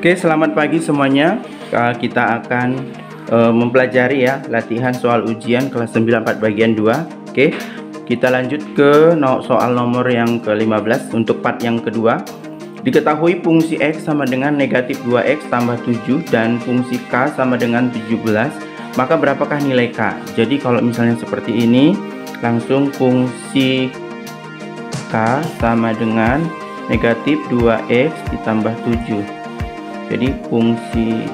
Oke, selamat pagi semuanya. Kita akan mempelajari ya latihan soal ujian kelas 94 bagian 2. Oke, kita lanjut ke soal nomor yang ke-15 untuk part yang kedua. Diketahui fungsi X sama dengan negatif 2X tambah 7 dan fungsi K sama dengan 17, maka berapakah nilai K? Jadi kalau misalnya seperti ini, langsung fungsi K sama dengan negatif 2X ditambah 7. Jadi fungsi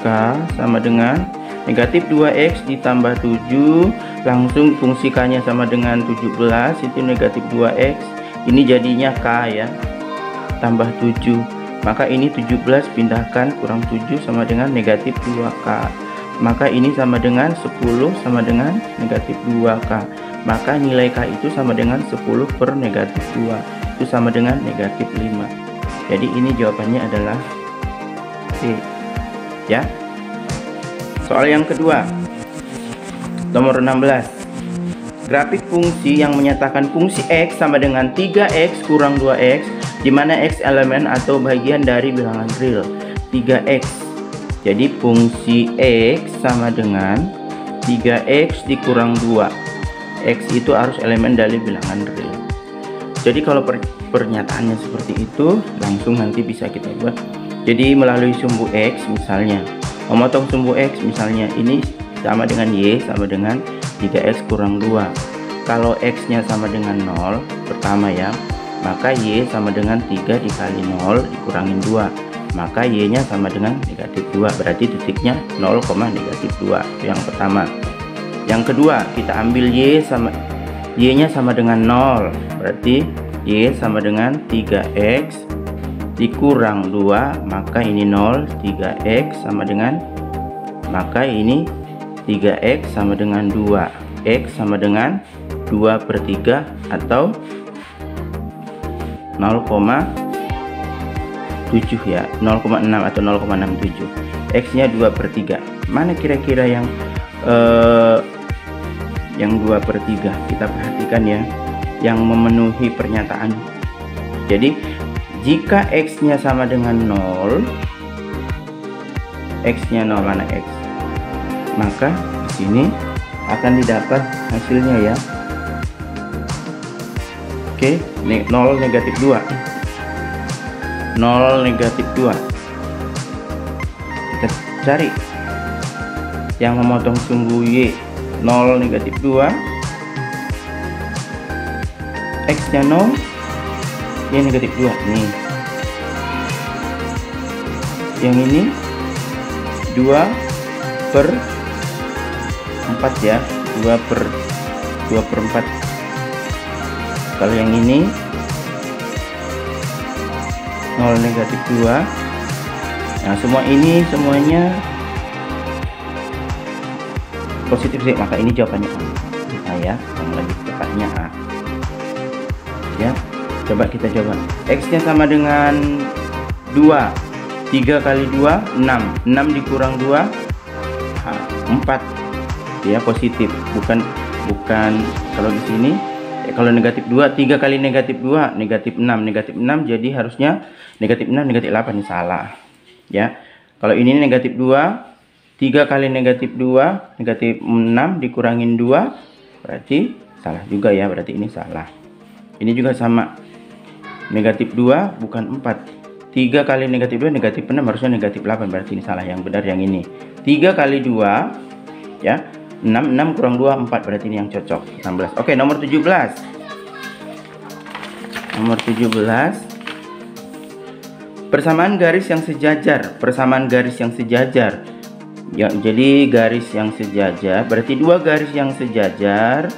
K sama dengan negatif 2X ditambah 7, langsung fungsi K nya sama dengan 17, itu negatif 2X, ini jadinya K ya, tambah 7, maka ini 17 pindahkan kurang 7 sama dengan negatif 2K, maka ini sama dengan 10 sama dengan negatif 2K, maka nilai K itu sama dengan 10 per negatif 2, itu sama dengan negatif 5. Jadi ini jawabannya adalah C ya. Soal yang kedua, nomor 16. Grafik fungsi yang menyatakan fungsi X sama dengan 3X kurang 2X, di mana X elemen atau bagian dari bilangan real 3X. Jadi fungsi X sama dengan 3X dikurang 2. X itu harus elemen dari bilangan real. Jadi kalau pernyataannya seperti itu, langsung nanti bisa kita buat. Jadi melalui sumbu X misalnya, memotong sumbu X misalnya, ini sama dengan Y sama dengan 3X kurang 2. Kalau X nya sama dengan 0 pertama ya, maka Y sama dengan 3 dikali 0 dikurangin 2, maka Y nya sama dengan negatif 2, berarti titiknya 0, negatif 2. Itu yang pertama. Yang kedua, kita ambil Y nya sama dengan 0, berarti Y sama dengan 3X dikurang 2, maka ini 0, 3X sama dengan, maka ini 3X sama dengan 2, X sama dengan 2 per 3 atau 0,7 ya, 0,6 atau 0,67. X nya 2 per 3. Mana kira-kira yang 2 per 3? Kita perhatikan ya, yang memenuhi pernyataan. Jadi jika X nya sama dengan 0, X nya 0, mana X? Maka di sini akan didapat hasilnya ya. Oke, 0 negatif 2. 0 negatif 2. Kita cari yang memotong sumbu Y. 0 negatif 2, X nya 0, Y negatif 2 nih. Yang ini 2 per 4 ya, 2 per 4. Kalau yang ini 0 negatif 2. Nah semua ini semuanya positif sih, maka ini jawabannya A ya, yang lebih tepatnya A ya. Coba kita coba. X nya sama dengan 2, 3 kali 2 6, 6 dikurang 2 4 ya, positif, bukan kalau di sini kalau negatif 2, 3 kali negatif 2 negatif 6, negatif 6, jadi harusnya negatif 6 negatif 8, ini salah ya. Kalau ini negatif 2, 3 kali negatif 2 negatif 6 dikurangin 2, berarti salah juga ya, berarti ini salah. Ini juga sama, negatif 2 bukan 4, 3 kali negatif 2 negatif 6, harusnya negatif 8, berarti ini salah. Yang benar yang ini, 3 kali 2 ya, 6 kurang 2 4, berarti ini yang cocok, 16. Oke, nomor 17. Nomor 17, persamaan garis yang sejajar. Persamaan garis yang sejajar ya, jadi garis yang sejajar berarti dua garis yang sejajar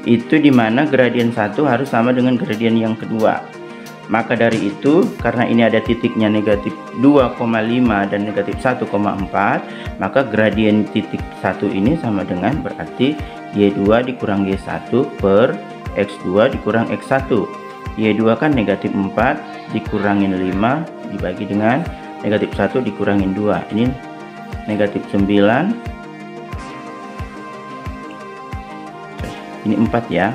itu dimana gradien 1 harus sama dengan gradien yang kedua. Maka dari itu, karena ini ada titiknya negatif 2,5 dan negatif 1,4, maka gradien titik 1 ini sama dengan berarti Y2 dikurang Y1 per X2 dikurang X1. Y2 kan negatif 4 dikurangin 5 dibagi dengan negatif 1 dikurangin 2, ini negatif 9, ini 4 ya,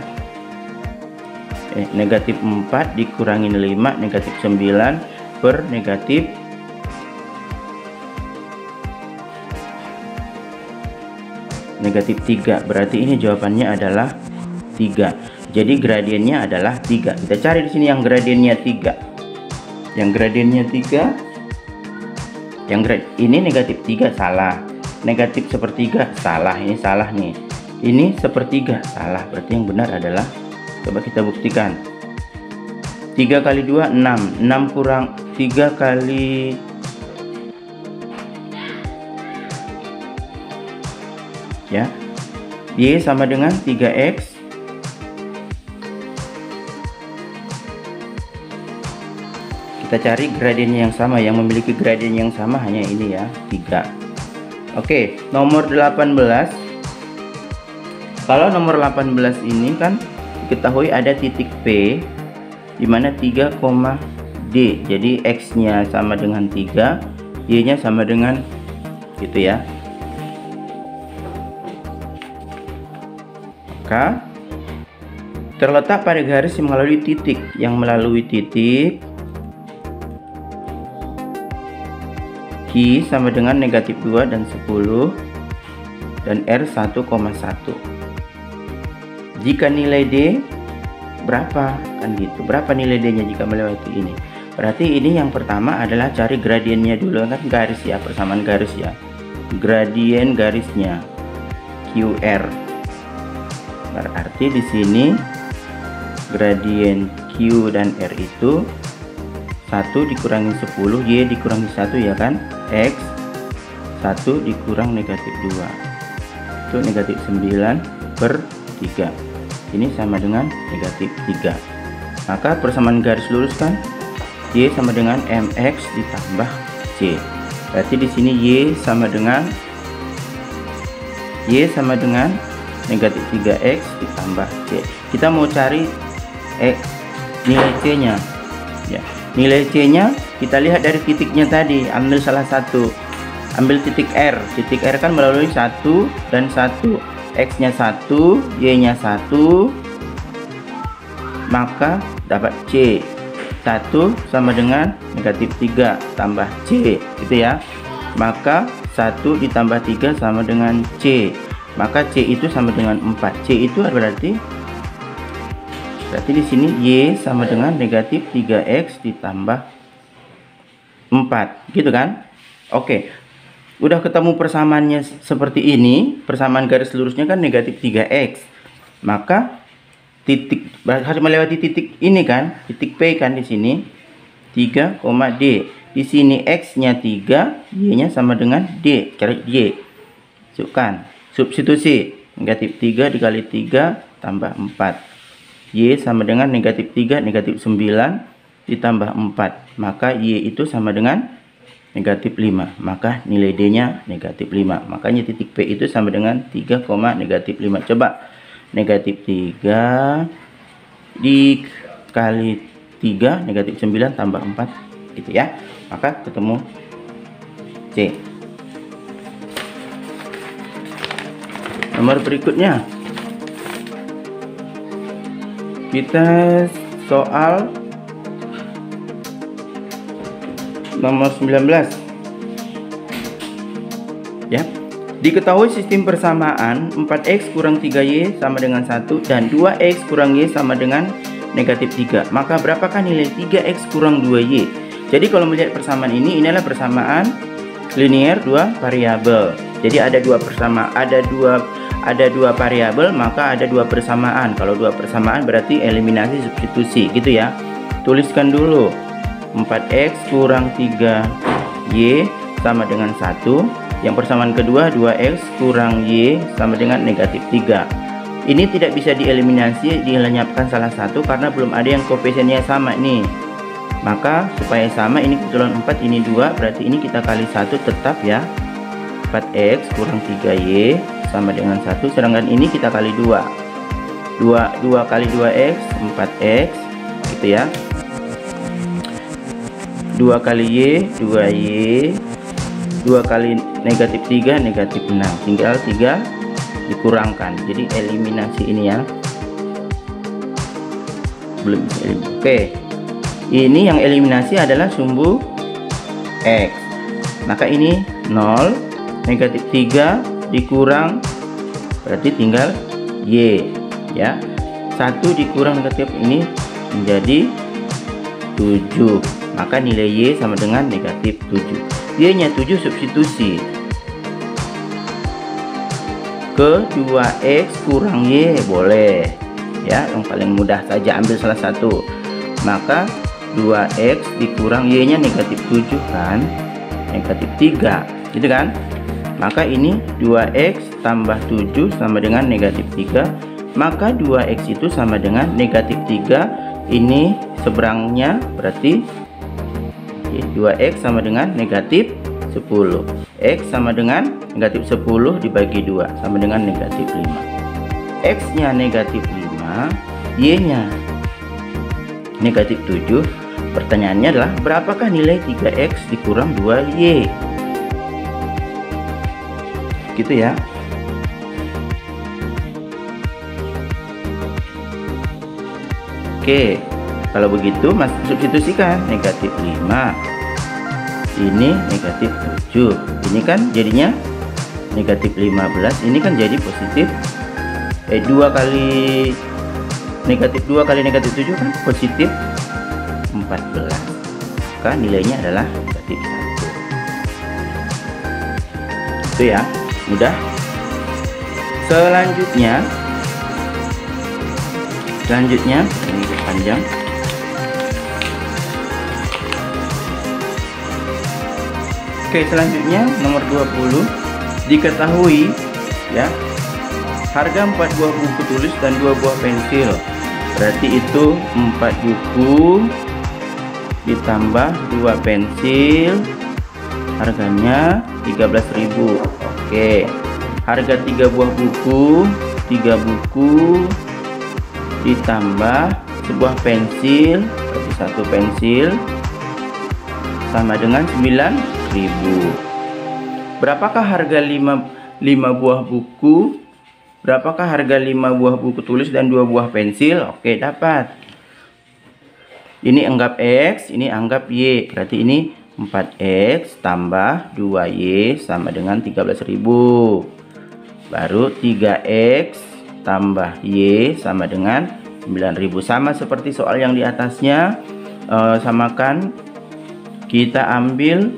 negatif 4 dikurangin 5, negatif 9 per negatif negatif 3. Berarti ini jawabannya adalah 3. Jadi gradiennya adalah 3. Kita cari di sini yang gradiennya 3. Yang gradiennya 3. Ini negatif 3 salah. Negatif sepertiga salah. Ini salah nih. Ini sepertiga salah. Berarti yang benar adalah, coba kita buktikan. 3 kali 2 6. 6 kurang 3 kali ya. Y sama dengan 3x. Kita cari gradiennya yang sama, yang memiliki gradien yang sama hanya ini ya, 3. Oke, nomor 18. Kalau nomor 18 ini kan diketahui ada titik P di mana 3, D. Jadi X-nya sama dengan 3, Y-nya sama dengan gitu ya. Maka terletak pada garis yang melalui titik. Q sama dengan negatif 2 dan 10 dan R 1,1. Jika nilai D berapa? Kan gitu. Berapa nilai D nya jika melewati ini? Berarti ini yang pertama adalah cari gradiennya dulu, kan garis ya, persamaan garis ya. Gradien garisnya QR. Berarti di sini gradien Q dan R itu 1 dikurangi 10, Y dikurangi 1 ya kan, X 1 dikurang negatif 2 itu negatif 9/3. Ini sama dengan negatif 3. Maka persamaan garis lurus kan, Y sama dengan MX ditambah C. Berarti di sini Y sama dengan negatif 3X ditambah C. Kita mau cari nilai C nya ya. Nilai C nya kita lihat dari titiknya tadi, ambil salah satu, ambil titik R. Titik R kan melalui 1 dan 1, X nya 1, Y nya 1, maka dapat C. 1 sama dengan negatif 3 tambah C gitu ya. Maka 1 ditambah 3 sama dengan C, maka C itu sama dengan 4. C itu berarti di sini Y sama dengan negatif 3X ditambah 4 gitu kan. Oke, udah ketemu persamaannya seperti ini, persamaan garis lurusnya kan negatif 3X, maka titik harus melewati titik ini kan, titik P kan di sini 3, D. Di sini X nya 3, Y nya sama dengan D. Cari Y, masukkan, substitusi, negatif 3 dikali 3 tambah 4, Y sama dengan negatif 3, negatif 9 ditambah 4, maka Y itu sama dengan negatif 5, maka nilai D nya negatif 5. Makanya titik P itu sama dengan 3, negatif 5. Coba negatif 3 dikali 3 negatif 9 tambah 4 gitu ya, maka ketemu C. Nomor berikutnya kita soal nomor 19 ya. Diketahui sistem persamaan 4x kurang 3y sama dengan 1 dan 2x kurang y sama dengan negatif 3. Maka berapakah nilai 3x kurang 2y? Jadi kalau melihat persamaan ini adalah persamaan linear 2 variabel. Jadi ada dua variabel, maka ada 2 persamaan. Kalau 2 persamaan berarti eliminasi substitusi gitu ya. Tuliskan dulu 4x kurang 3y sama dengan 1. Yang persamaan kedua 2x kurang y sama dengan negatif 3. Ini tidak bisa dieliminasi, dilenyapkan salah satu karena belum ada yang koefisiennya sama nih. Maka supaya sama, ini kebetulan 4, ini 2, berarti ini kita kali 1 tetap ya. 4x kurang 3y sama dengan 1, sedangkan ini kita kali 2 kali 2x 4x gitu ya. 2 kali y 2y, 2 kali negatif 3 negatif 6, tinggal 3 dikurangkan, jadi eliminasi ini ya. Belum eliminasi. Oke, ini yang eliminasi adalah sumbu x, maka ini 0, negatif 3 dikurang berarti tinggal Y ya. 1 dikurang negatif ini menjadi 7, maka nilai Y sama dengan negatif 7. Y nya 7 substitusi ke 2X kurang Y, boleh ya, yang paling mudah saja ambil salah satu. Maka 2X dikurang Y nya negatif 7 kan, negatif 3 gitu kan. Maka ini 2X tambah 7 sama dengan negatif 3, maka 2X itu sama dengan negatif 3. Ini seberangnya berarti 2X sama dengan negatif 10. X sama dengan negatif 10 dibagi 2 sama dengan negatif 5. X nya negatif 5, Y nya negatif 7. Pertanyaannya adalah berapakah nilai 3X dikurang 2Y? Gitu ya. Oke, kalau begitu Mas substitusikan negatif 5, ini negatif 7, ini kan jadinya negatif 15, ini kan jadi positif 2 kali negatif 2 kali negatif 7 kan positif 14, maka nilainya adalah negatif 1. Itu ya, mudah. Selanjutnya ini panjang. Oke, selanjutnya nomor 20. Diketahui ya, harga 4 buah buku tulis dan 2 buah pensil. Berarti itu 4 buku ditambah 2 pensil, harganya 13.000. Oke, harga 3 buah buku, 3 buku ditambah sebuah pensil, berarti 1 pensil sama dengan 9.000. Berapakah harga 5 buah buku? Berapakah harga 5 buah buku tulis dan 2 buah pensil? Oke, dapat. Ini anggap X, ini anggap Y. Berarti ini 4X tambah 2Y sama dengan 13.000. Baru 3X tambah Y sama dengan 9.000. Sama seperti soal yang di atasnya, samakan. Kita ambil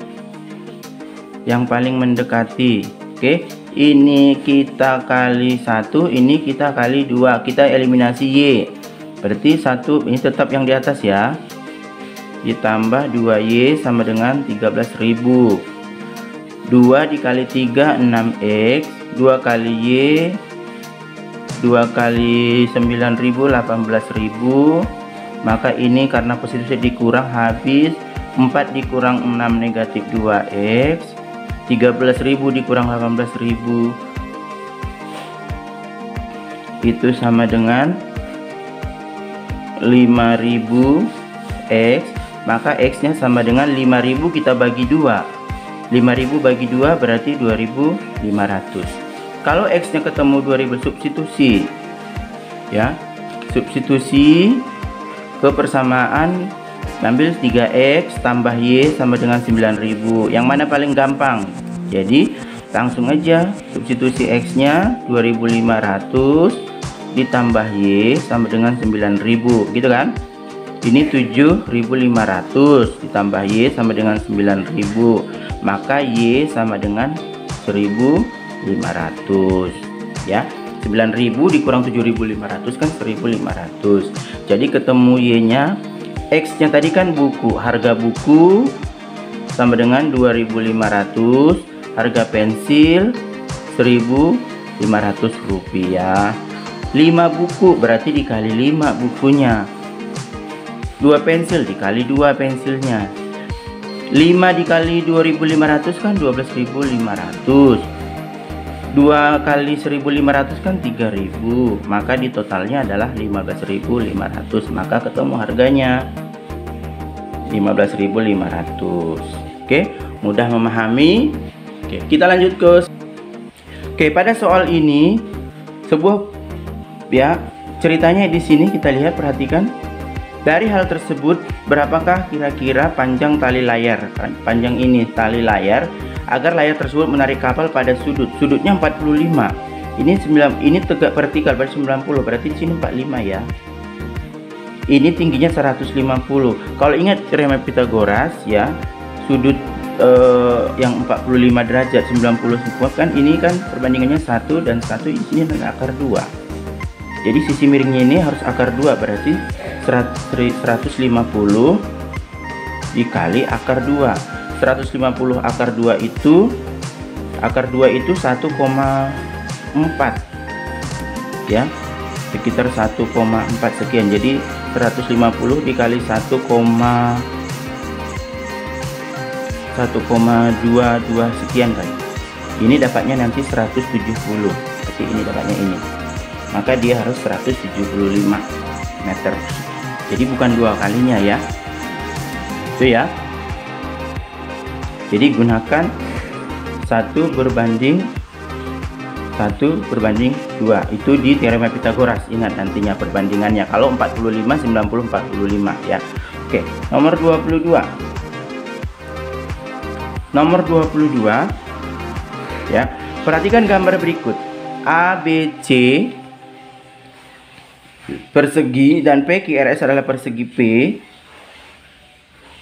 yang paling mendekati. Oke, ini kita kali 1, ini kita kali 2, kita eliminasi Y. Berarti 1 ini tetap yang di atas ya, ditambah 2Y sama dengan 13.000. 2 dikali 3 6X, 2 kali Y, 2 kali 9.000 18.000. Maka ini karena positifnya dikurang habis. 4 dikurang 6 negatif 2X, 13.000 dikurang 18.000 itu sama dengan 5.000X. Maka X nya sama dengan 5.000 kita bagi 2. 5.000 bagi 2 berarti 2.500. Kalau X nya ketemu 2000, substitusi ya, substitusi ke persamaan, ambil 3X tambah Y sama dengan 9.000. Yang mana paling gampang? Jadi langsung aja substitusi X nya 2.500 ditambah Y sama dengan 9.000 gitu kan. Ini 7.500 ditambah Y sama dengan 9.000, maka Y sama dengan 1.500 ya. 9.000 dikurang 7.500 kan 1.500. Jadi ketemu Y nya. X nya tadi kan buku, harga buku sama dengan 2.500, harga pensil 1.500 rupiah. 5 buku berarti dikali 5 bukunya, 2 pensil dikali 2 pensilnya, 5 dikali 2.500 kan 12.500, 2 kali 1.500 kan 3.000, maka di totalnya adalah 15.500. Maka ketemu harganya 15.500. Oke, mudah memahami. Oke, kita lanjut ke. Oke, pada soal ini sebuah ya, ceritanya di sini kita lihat, perhatikan. Dari hal tersebut, berapakah kira-kira panjang tali layar? Panjang ini tali layar agar layar tersebut menarik kapal pada sudut. Sudutnya 45. ini tegak vertikal berarti 90, berarti di sini 45 ya. Ini tingginya 150. Kalau ingat teorema Pythagoras ya, sudut yang 45 derajat 90 semua kan, ini kan perbandingannya 1 dan 1 di sini dengan akar 2. Jadi sisi miringnya ini harus akar 2, berarti 150 dikali akar 2. 150 akar 2 itu 1,4 ya, sekitar 1,4 sekian. Jadi 150 dikali 1,22 sekian kali. Ini dapatnya nanti 170. Berarti ini dapatnya ini. Maka dia harus 175 meter. Jadi bukan 2 kalinya ya. Itu ya. Jadi gunakan 1:2. Itu di teorema Pythagoras. Ingat nantinya perbandingannya. Kalau 45 90 45 ya. Oke, nomor 22. Nomor 22 ya. Perhatikan gambar berikut. ABC persegi dan PQRS adalah persegi P.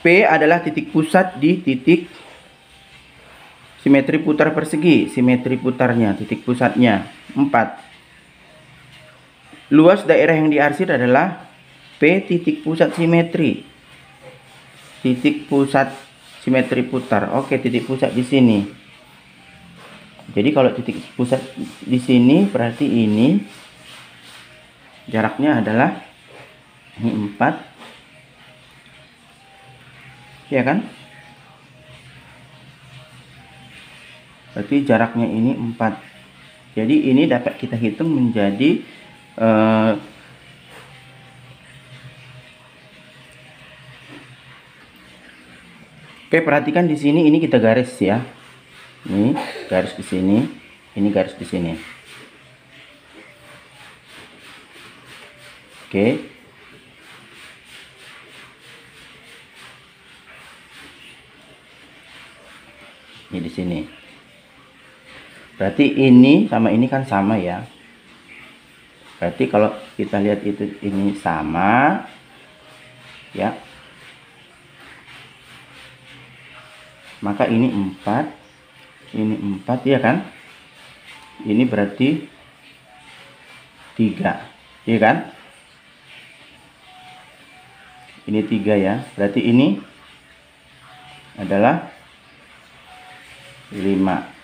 P adalah titik pusat di titik simetri putar persegi. Simetri putarnya, titik pusatnya 4. Luas daerah yang diarsir adalah P titik pusat simetri. Titik pusat simetri putar. Oke, titik pusat di sini. Jadi kalau titik pusat di sini berarti ini jaraknya adalah ini 4. Ya kan? Berarti jaraknya ini 4. Jadi ini dapat kita hitung menjadi oke, perhatikan di sini, ini kita garis ya. Ini garis di sini, ini garis di sini. Oke. Ini di sini. Berarti ini sama ini kan sama ya. Berarti kalau kita lihat itu ini sama ya. Maka ini 4, ini 4 ya kan? Ini berarti 3, ya kan? Ini 3 ya. Berarti ini adalah 5.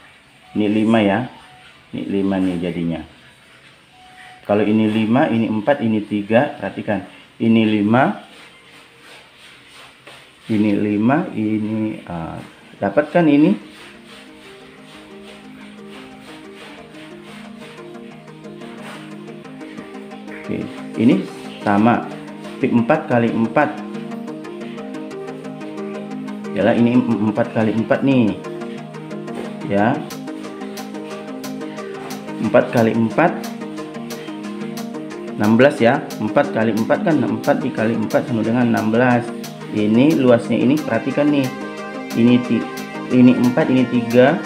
Ini 5 ya. Ini 5 nih jadinya. Kalau ini 5, ini 4, ini 3, perhatikan. Ini 5. Ini 5, ini dapatkan ini. Oke, ini sama. 4 kali 4. Yalah, ini 4 kali 4 nih. Ya. 4 kali 4 16 ya. 4 kali 4 kan 4 dikali 4 sama dengan 16. Ini luasnya ini perhatikan nih. Ini 4, ini 3.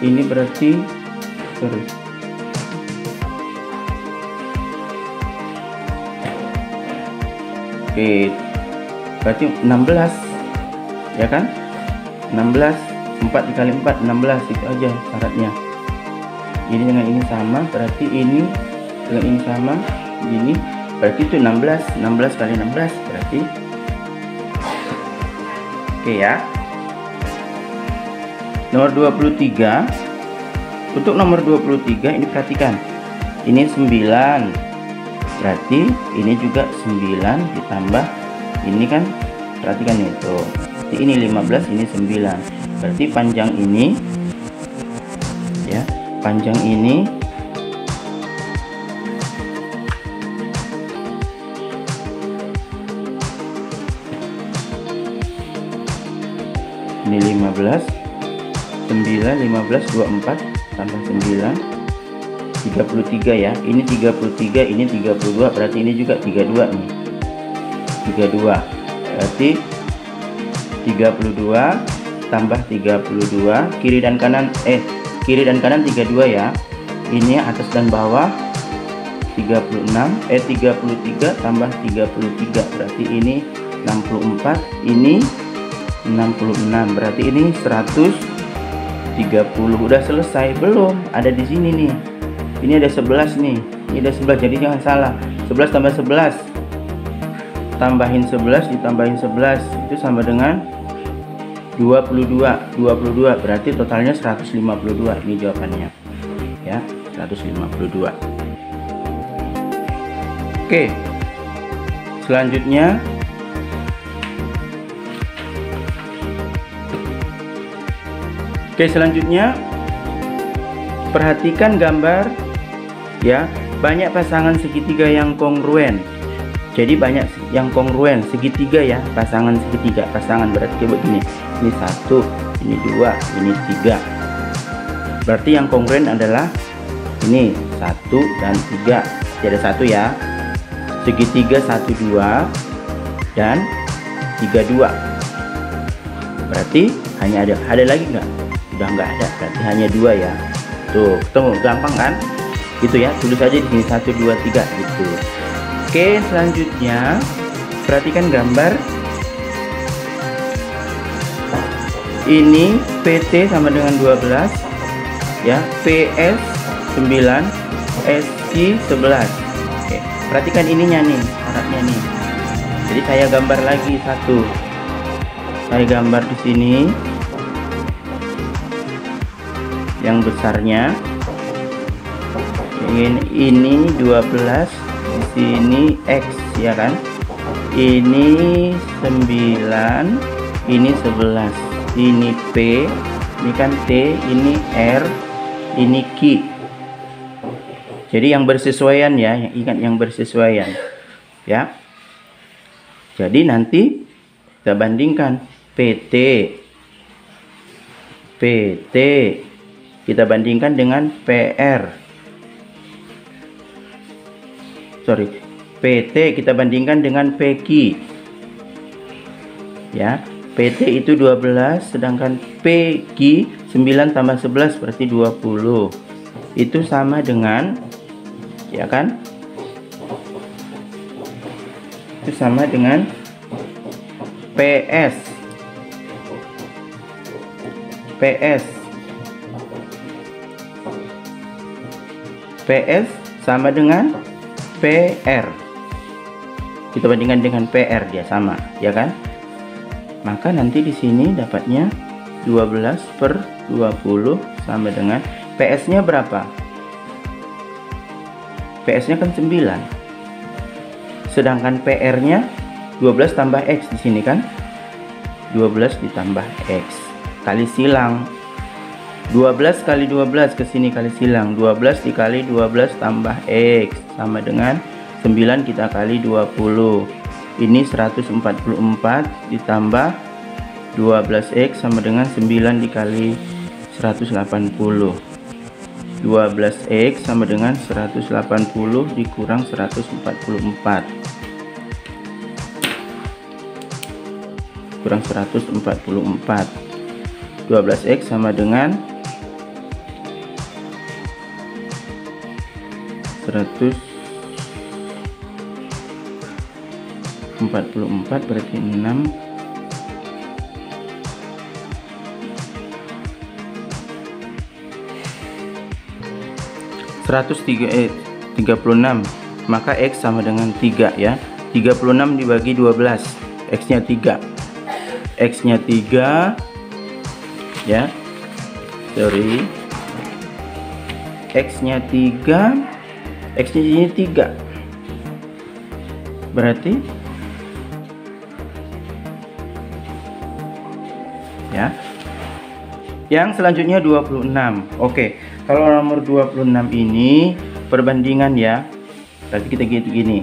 Ini berarti Oke. Berarti 16. Ya kan? 16. 4 dikali 4 16, itu aja syaratnya. Ini dengan ini sama, berarti ini dengan ini sama, ini berarti itu 16 kali 16 berarti. Oke ya. Nomor 23. Untuk nomor 23 ini perhatikan. Ini 9. Berarti ini juga 9 ditambah ini kan, perhatikan itu. Ini 15, ini 9. Berarti panjang ini ya, panjang ini ini 15, 9, 15, 24 tambah 9 33 ya. Ini 33, ini 32, berarti ini juga 32 nih. 32. Berarti 32 tambah 32, kiri dan kanan 32 ya. Ini atas dan bawah 33 tambah 33, berarti ini 64, ini 66, berarti ini 130. Udah selesai belum? Ada di sini nih. Ini ada 11 nih. Ini ada 11, jadi jangan salah. 11 tambah 11 tambahin 11 ditambahin 11 itu sama dengan 22, berarti totalnya 152. Ini jawabannya ya, 152. Oke, selanjutnya perhatikan gambar ya, banyak pasangan segitiga yang kongruen. Jadi banyak yang kongruen segitiga ya, pasangan segitiga, pasangan berarti kayak begini. Ini 1, ini 2, ini 3. Berarti yang kongruen adalah ini 1 dan 3. Jadi ada 1 ya. Segitiga 1 2 dan 3 2. Berarti hanya ada lagi nggak? Udah nggak ada. Berarti hanya 2 ya. Tuh, ketemu, gampang kan? Gitu ya. Tulis aja di sini 1 2 3 gitu. Oke, selanjutnya perhatikan gambar. Ini PT sama dengan 12 ya, PS 9, SQ 11. Oke, perhatikan ininya nih, syaratnya nih. Jadi saya gambar lagi satu. Saya gambar di sini yang besarnya. Ini 12, di sini X ya kan. Ini 9, ini 11. Ini P, ini kan T, ini R, ini Q. Jadi yang bersesuaian ya, yang ingat yang bersesuaian ya. Jadi nanti kita bandingkan PT kita bandingkan dengan PT kita bandingkan dengan PQ ya. PT itu 12, sedangkan PQ 9 tambah 11 berarti 20. Itu sama dengan ya kan? Itu sama dengan PS sama dengan PR. Kita bandingkan dengan PR, dia sama ya kan. Maka nanti di sini dapatnya 12/20 sama dengan PS nya berapa? PS nya kan 9, sedangkan PR nya 12 tambah X di sini kan, 12 ditambah X kali silang. 12 kali 12 ke sini kali silang, 12 dikali 12 tambah X sama dengan 9 kita kali 20. Ini 144 ditambah 12X sama dengan 9 dikali 180. 12X sama dengan 180 dikurang 144. Kurang 144. 12X sama dengan 144 berarti 6. 36, maka X sama dengan 3 ya. 36 dibagi 12, X nya 3, X nya 3 ya, sorry, X nya 3, X nya ini 3, berarti ya. Yang selanjutnya 26. Oke, kalau nomor 26 ini perbandingan ya. Berarti kita gini.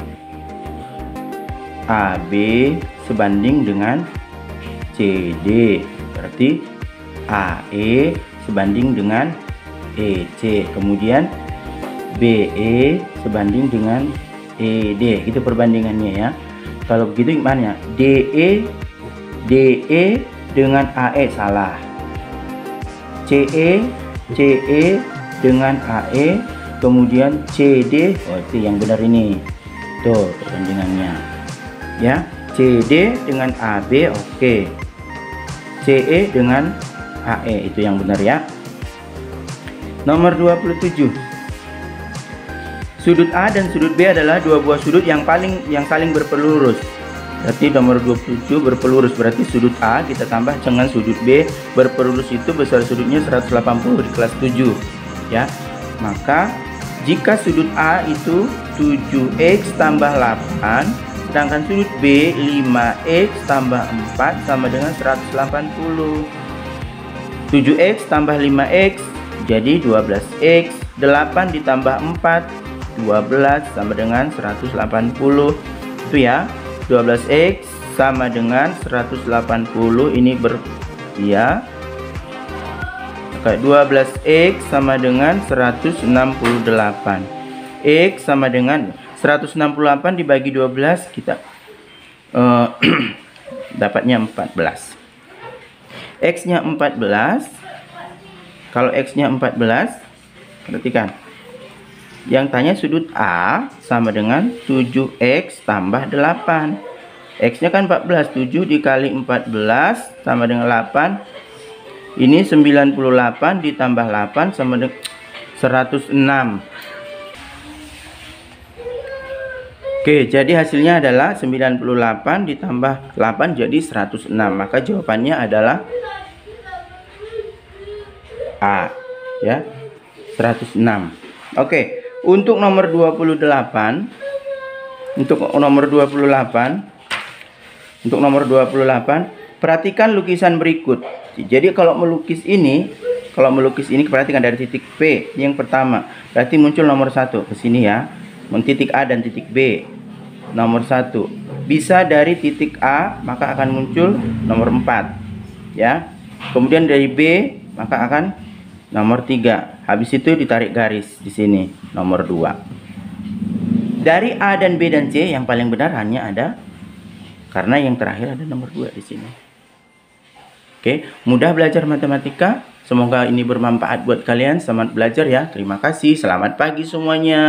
AB sebanding dengan CD. Berarti AE sebanding dengan EC. Kemudian BE sebanding dengan ED. Itu perbandingannya ya. Kalau begitu gimana? DE dengan AE salah. CE dengan AE, kemudian CD, oh itu yang benar ini. Tuh perbandingannya. Ya, CD dengan AB oke. CE dengan AE itu yang benar ya. Nomor 27. Sudut A dan sudut B adalah dua buah sudut yang saling berpelurus. Berarti nomor 27 berpelurus, berarti sudut A kita tambah dengan sudut B berpelurus, itu besar sudutnya 180 di kelas 7 ya. Maka jika sudut A itu 7x tambah 8, sedangkan sudut B 5x tambah 4 sama dengan 180. 7x tambah 5x jadi 12x, 8 ditambah 4 12 sama dengan 180 itu ya. 12x sama dengan 180 ini ya. 12x sama dengan 168. X sama dengan 168 dibagi 12 kita dapatnya 14. X nya 14. Kalau X nya 14, perhatikan, yang tanya sudut A sama dengan 7x tambah 8. X nya kan 14, 7 dikali 14 sama dengan 8. Ini 98 ditambah 8 sama dengan 106. Oke, jadi hasilnya adalah 98 ditambah 8 jadi 106. Maka jawabannya adalah A ya, 106. Oke. Untuk nomor 28, perhatikan lukisan berikut. Jadi kalau melukis ini perhatikan dari titik P yang pertama, berarti muncul nomor 1 ke sini ya. Titik A dan titik B. Nomor 1 bisa dari titik A, maka akan muncul nomor 4 ya. Kemudian dari B maka akan nomor 3. Habis itu ditarik garis di sini nomor 2. Dari A dan B dan C yang paling benar hanya ada, karena yang terakhir ada nomor 2 di sini. Oke, mudah belajar matematika. Semoga ini bermanfaat buat kalian. Selamat belajar ya. Terima kasih. Selamat pagi semuanya.